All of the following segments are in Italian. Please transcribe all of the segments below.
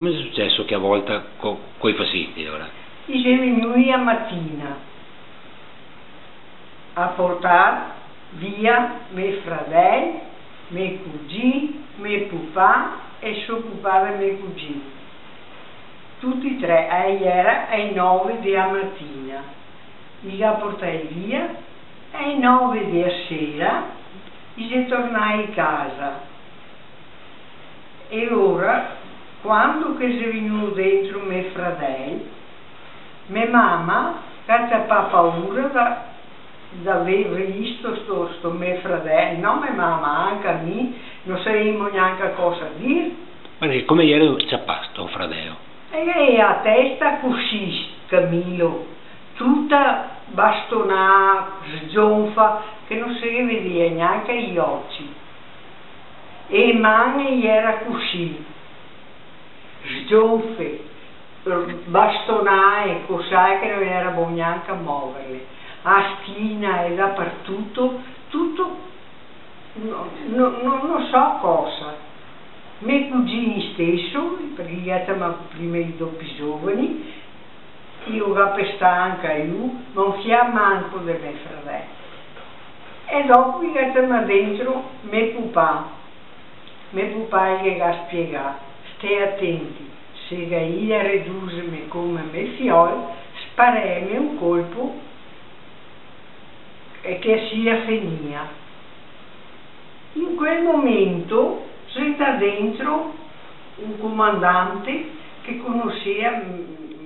Come è successo che a volte coi fastidi ora? È venuto a mattina a portare via miei fratelli, miei cugini, miei papà e suo papà e miei cugini. Tutti e tre, era alle 9 della mattina. Li ha portati via e alle 9 della sera si tornai a casa. E ora, quando che si è venuto dentro miei fratelli, mia mamma, che aveva paura di aver visto sto mio fratello, non mia mamma, anche a me, non sapevamo neanche cosa dire. Ma come ieri c'è pasto, fratello? E a testa così, Camillo, tutta bastonata, sgonfa, che non si vedeva neanche gli occhi. E mani era così, sgonfe, bastonate, cos'è che non era buono neanche a muoverle. A schiena e dappertutto, tutto, non so cosa. I miei cugini stesso, perché io avevo prima i doppi giovani, io capestavo anche a lui, non fia manco dei miei fratelli. E dopo io avevo dentro mio papà. Mio papà gli ha spiegato, stai attenti, se io ridurmi come mie fiole, sparemi un colpo e che sia finita. In quel momento c'era dentro un comandante che conosceva.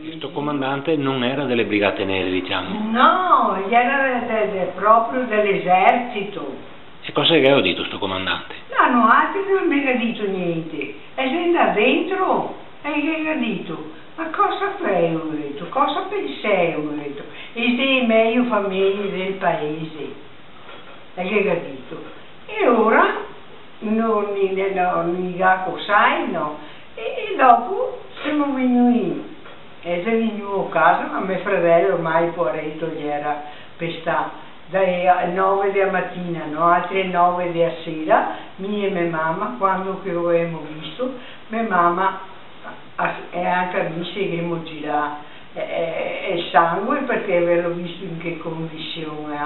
Questo comandante non era delle Brigate Nere, diciamo? No, era proprio dell'esercito. E cosa gli aveva detto sto comandante? No, altri non mi ha detto niente. E sei da dentro e gli ha detto, ma cosa fai? Ho detto, cosa pensai? Ho detto, e sei meglio famiglia del paese. E gli ha detto, e ora non mi ha cos'hai, no. E dopo siamo venuti. E sei venuto a casa, ma mio fratello ormai poveretto gli era pestato. Dalle 9 della mattina, no? Altre 9 della sera, mia e mia mamma, quando che lo abbiamo visto, mia mamma e anche a me seguiamo girare il sangue perché avevo visto in che condizione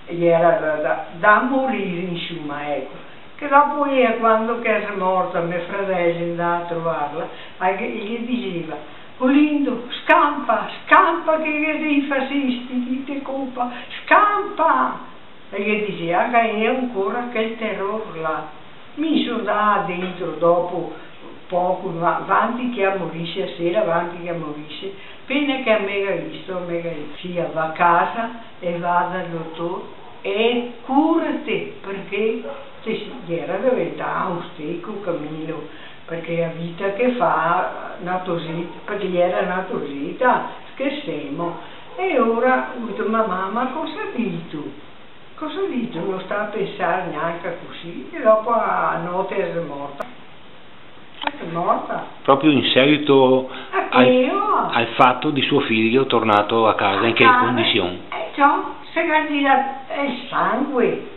era da morire, insomma, ecco. Che dopo quando che era morta, mio fratello è andato a trovarla, gli diceva, Olindo, scampa, scampa che i fascisti, dite colpa, scampa! E gli diceva che è ancora quel terrore là. Mi sono dato dentro dopo poco, avanti che morisse, a sera avanti che morisse, appena che mi ha visto, sia va a casa e va dal dottore e curati, perché era la verità un stecco Camillo. Perché la vita che fa, perché gli era natosita, scherziamo. E ora ho detto, ma mamma, cosa dici? Cosa dici? Non sta a pensare neanche così. E dopo a notte è morta. È morta. Proprio in seguito al fatto di suo figlio tornato a casa, in che condizioni? Ciò, se ha girato il sangue.